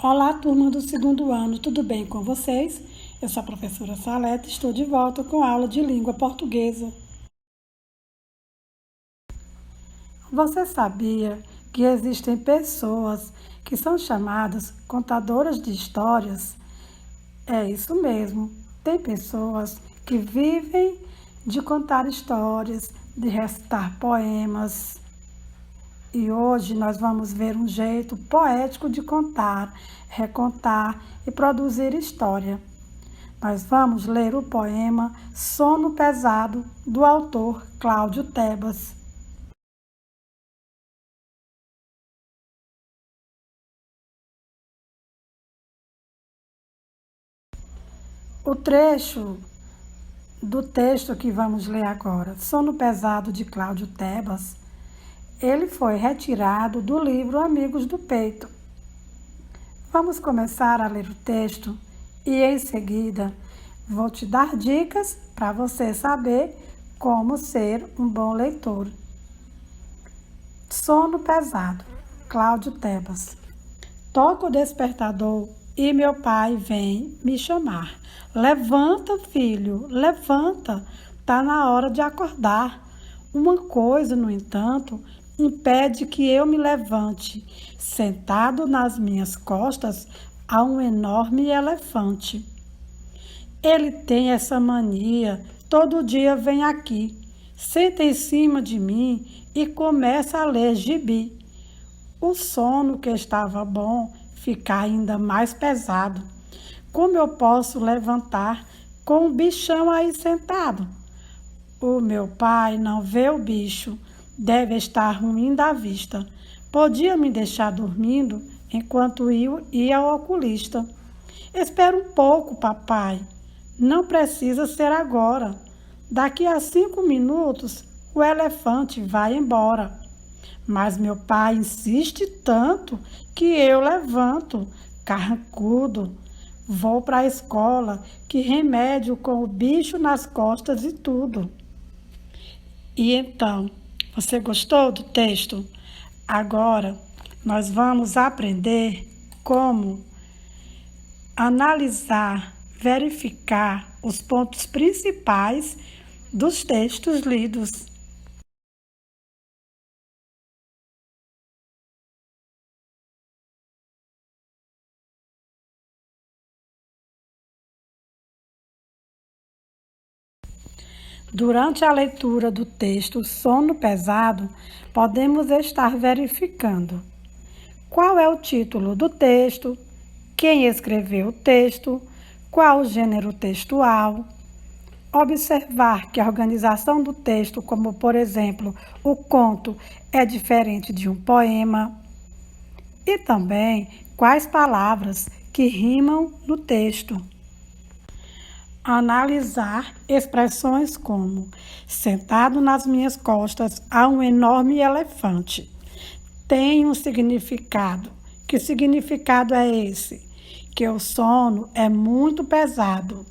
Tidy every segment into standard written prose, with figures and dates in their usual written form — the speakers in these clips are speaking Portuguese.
Olá, turma do segundo ano, tudo bem com vocês? Eu sou a professora Salete e estou de volta com a aula de língua portuguesa. Você sabia que existem pessoas que são chamadas contadoras de histórias? É isso mesmo, tem pessoas que vivem de contar histórias, de recitar poemas. E hoje nós vamos ver um jeito poético de contar, recontar e produzir história. Nós vamos ler o poema Sono Pesado, do autor Cláudio Tebas. O trecho do texto que vamos ler agora, Sono Pesado, de Cláudio Tebas, ele foi retirado do livro Amigos do Peito. Vamos começar a ler o texto e, em seguida, vou te dar dicas para você saber como ser um bom leitor. Sono Pesado, Cláudio Tebas. Toca o despertador e meu pai vem me chamar. Levanta, filho, levanta, tá na hora de acordar. Uma coisa, no entanto, impede que eu me levante. Sentado nas minhas costas há um enorme elefante. Ele tem essa mania, todo dia vem aqui, senta em cima de mim e começa a ler gibi. O sono que estava bom fica ainda mais pesado. Como eu posso levantar com o bichão aí sentado? O meu pai não vê o bicho, deve estar ruim da vista. Podia me deixar dormindo enquanto eu ia ao oculista. Espera um pouco, papai. Não precisa ser agora. Daqui a 5 minutos o elefante vai embora. Mas meu pai insiste tanto que eu levanto, carrancudo. Vou para a escola, que remédio com o bicho nas costas e tudo. E então, você gostou do texto? Agora, nós vamos aprender como analisar, verificar os pontos principais dos textos lidos. Durante a leitura do texto Sono Pesado, podemos estar verificando qual é o título do texto, quem escreveu o texto, qual o gênero textual. Observar que a organização do texto, como por exemplo, o conto, é diferente de um poema. E também quais palavras que rimam no texto. Analisar expressões como sentado nas minhas costas há um enorme elefante. Tem um significado. Que significado é esse? Que o sono é muito pesado.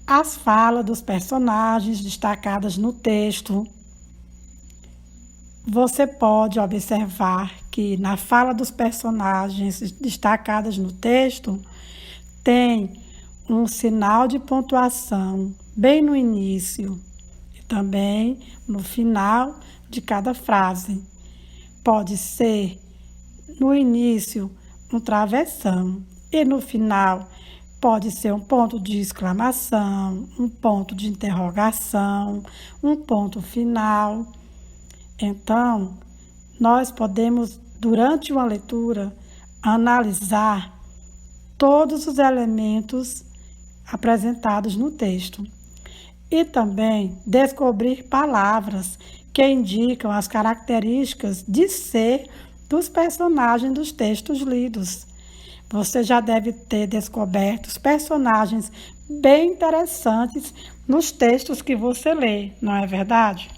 As falas dos personagens destacadas no texto. Você pode observar que na fala dos personagens destacadas no texto tem um sinal de pontuação bem no início e também no final de cada frase. Pode ser no início um travessão e no final pode ser um ponto de exclamação, um ponto de interrogação, um ponto final. Então, nós podemos, durante uma leitura, analisar todos os elementos apresentados no texto e também descobrir palavras que indicam as características de ser dos personagens dos textos lidos. Você já deve ter descoberto os personagens bem interessantes nos textos que você lê, não é verdade?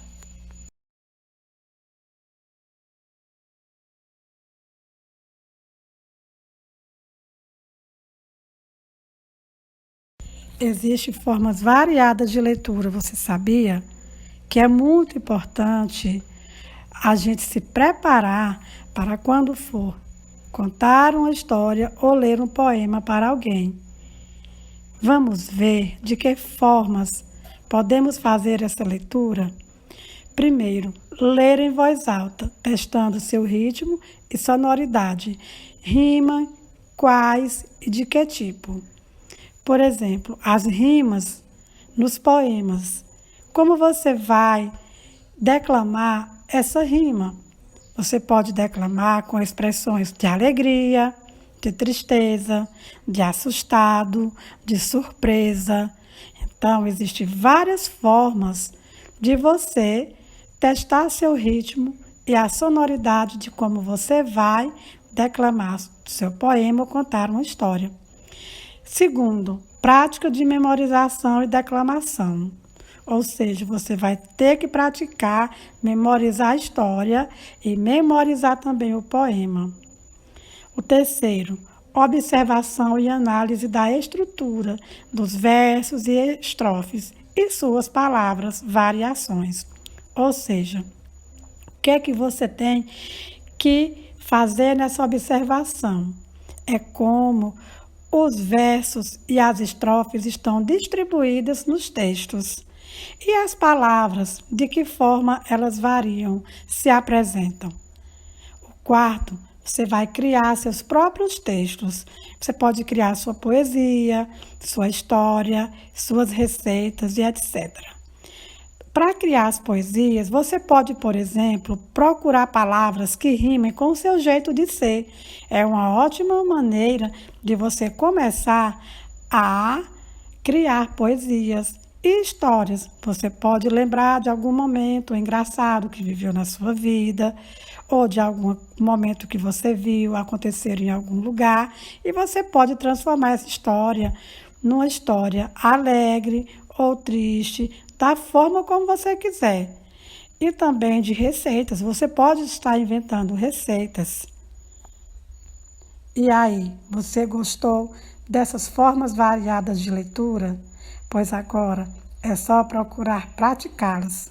Existem formas variadas de leitura, você sabia? Que é muito importante a gente se preparar para quando for contar uma história ou ler um poema para alguém. Vamos ver de que formas podemos fazer essa leitura? Primeiro, ler em voz alta, testando seu ritmo e sonoridade, rima, quais e de que tipo. Por exemplo, as rimas nos poemas. Como você vai declamar essa rima? Você pode declamar com expressões de alegria, de tristeza, de assustado, de surpresa. Então, existem várias formas de você testar seu ritmo e a sonoridade de como você vai declamar seu poema ou contar uma história. Segundo, prática de memorização e declamação. Ou seja, você vai ter que praticar, memorizar a história e memorizar também o poema. O terceiro, observação e análise da estrutura dos versos e estrofes e suas palavras, variações. Ou seja, o que é que você tem que fazer nessa observação? É como os versos e as estrofes estão distribuídas nos textos. E as palavras, de que forma elas variam, se apresentam? O quarto, você vai criar seus próprios textos. Você pode criar sua poesia, sua história, suas receitas e etc. Para criar as poesias, você pode, por exemplo, procurar palavras que rimem com o seu jeito de ser. É uma ótima maneira de você começar a criar poesias e histórias. Você pode lembrar de algum momento engraçado que viveu na sua vida, ou de algum momento que você viu acontecer em algum lugar, e você pode transformar essa história numa história alegre ou triste, da forma como você quiser. E também de receitas. Você pode estar inventando receitas. E aí, você gostou dessas formas variadas de leitura? Pois agora é só procurar praticá-las.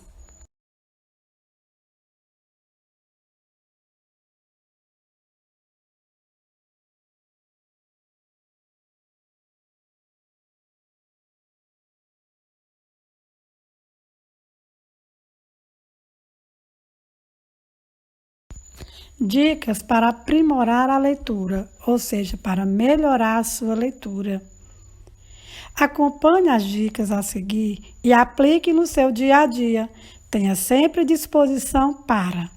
Dicas para aprimorar a leitura, ou seja, para melhorar a sua leitura. Acompanhe as dicas a seguir e aplique no seu dia a dia. Tenha sempre disposição para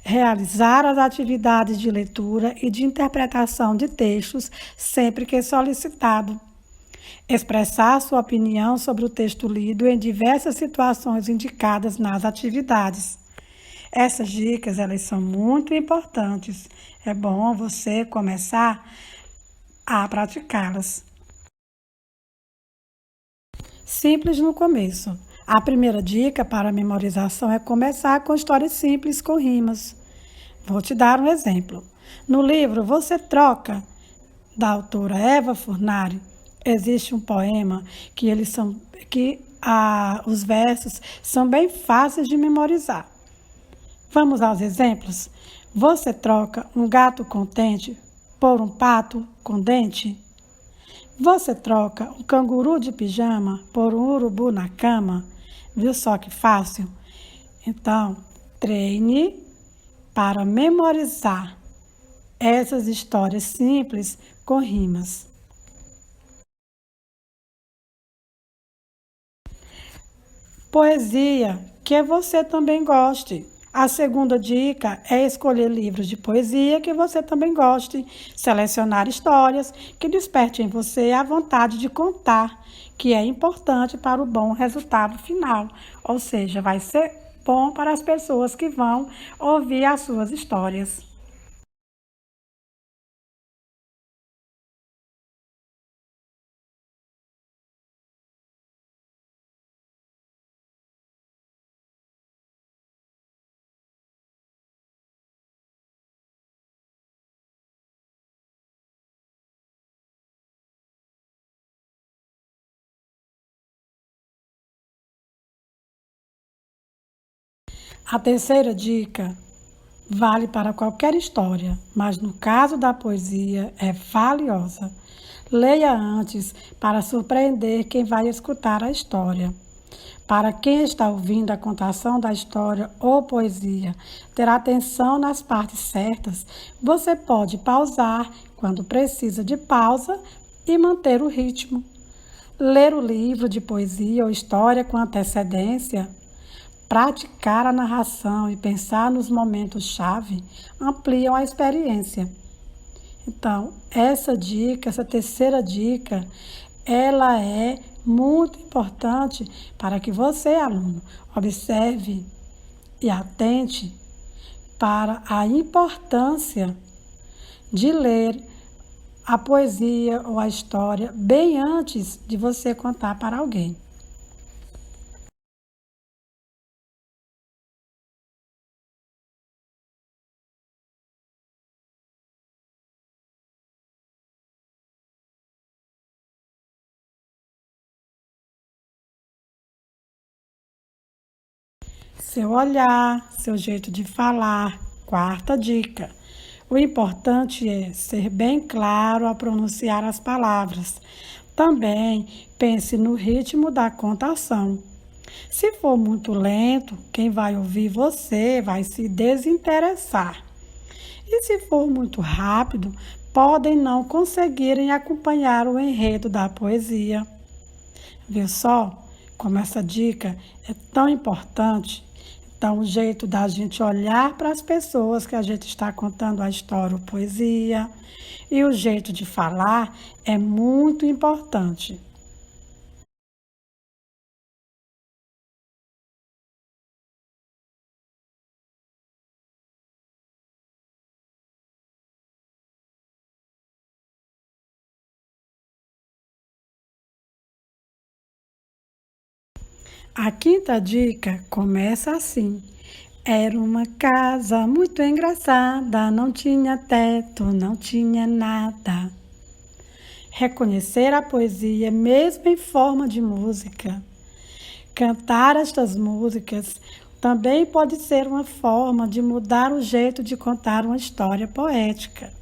realizar as atividades de leitura e de interpretação de textos sempre que solicitado. Expressar sua opinião sobre o texto lido em diversas situações indicadas nas atividades. Essas dicas, elas são muito importantes. É bom você começar a praticá-las. Simples no começo. A primeira dica para a memorização é começar com histórias simples com rimas. Vou te dar um exemplo. No livro Você Troca, da autora Eva Furnari, existe um poema os versos são bem fáceis de memorizar. Vamos aos exemplos? Você troca um gato contente por um pato com dente? Você troca um canguru de pijama por um urubu na cama? Viu só que fácil? Então, treine para memorizar essas histórias simples com rimas. Poesia que você também goste. A segunda dica é escolher livros de poesia que você também goste, selecionar histórias que despertem em você a vontade de contar, que é importante para o bom resultado final, ou seja, vai ser bom para as pessoas que vão ouvir as suas histórias. A terceira dica vale para qualquer história, mas no caso da poesia é valiosa. Leia antes para surpreender quem vai escutar a história. Para quem está ouvindo a contação da história ou poesia, ter atenção nas partes certas, você pode pausar quando precisa de pausa e manter o ritmo. Ler o livro de poesia ou história com antecedência, praticar a narração e pensar nos momentos-chave ampliam a experiência. Então, essa terceira dica, ela é muito importante para que você, aluno, observe e atente para a importância de ler a poesia ou a história bem antes de você contar para alguém. Seu olhar, seu jeito de falar. Quarta dica. O importante é ser bem claro ao pronunciar as palavras. Também pense no ritmo da contação. Se for muito lento, quem vai ouvir você vai se desinteressar. E se for muito rápido, podem não conseguirem acompanhar o enredo da poesia. Viu só como essa dica é tão importante? Então, o jeito da gente olhar para as pessoas que a gente está contando a história ou poesia e o jeito de falar é muito importante. A quinta dica começa assim. Era uma casa muito engraçada, não tinha teto, não tinha nada. Reconhecer a poesia mesmo em forma de música. Cantar estas músicas também pode ser uma forma de mudar o jeito de contar uma história poética.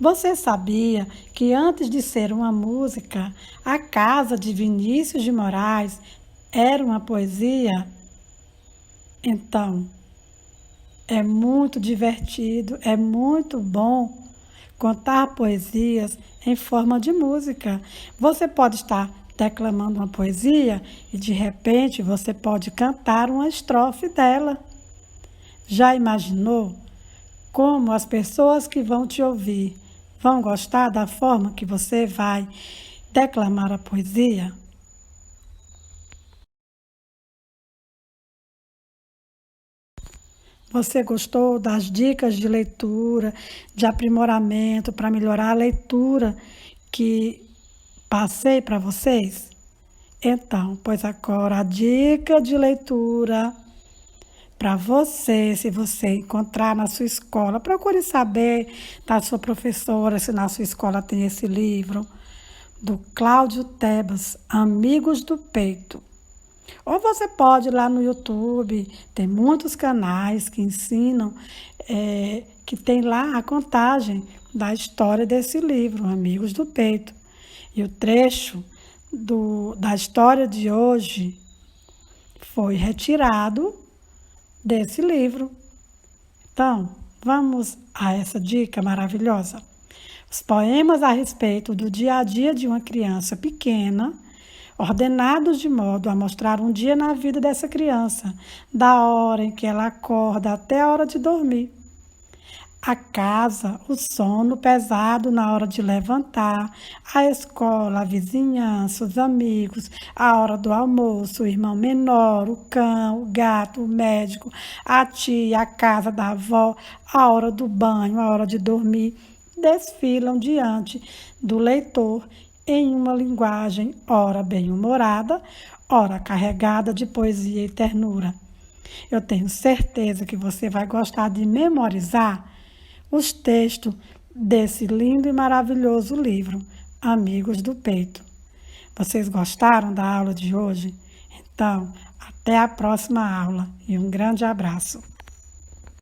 Você sabia que antes de ser uma música, a casa de Vinícius de Moraes era uma poesia? Então, é muito divertido, é muito bom contar poesias em forma de música. Você pode estar declamando uma poesia e de repente você pode cantar uma estrofe dela. Já imaginou como as pessoas que vão te ouvir vão gostar da forma que você vai declamar a poesia? Você gostou das dicas de leitura, de aprimoramento para melhorar a leitura que passei para vocês? Então, pois agora a dica de leitura para você, se você encontrar na sua escola, procure saber da sua professora se na sua escola tem esse livro, do Cláudio Tebas, Amigos do Peito. Ou você pode ir lá no YouTube, tem muitos canais que ensinam, que tem lá a contagem da história desse livro, Amigos do Peito. E o trecho da história de hoje foi retirado desse livro. Então, vamos a essa dica maravilhosa. Os poemas a respeito do dia a dia de uma criança pequena, ordenados de modo a mostrar um dia na vida dessa criança, da hora em que ela acorda até a hora de dormir. A casa, o sono pesado na hora de levantar, a escola, a vizinhança, os amigos, a hora do almoço, o irmão menor, o cão, o gato, o médico, a tia, a casa da avó, a hora do banho, a hora de dormir, desfilam diante do leitor em uma linguagem ora bem-humorada, ora carregada de poesia e ternura. Eu tenho certeza que você vai gostar de memorizar os textos desse lindo e maravilhoso livro, Amigos do Peito. Vocês gostaram da aula de hoje? Então, até a próxima aula e um grande abraço.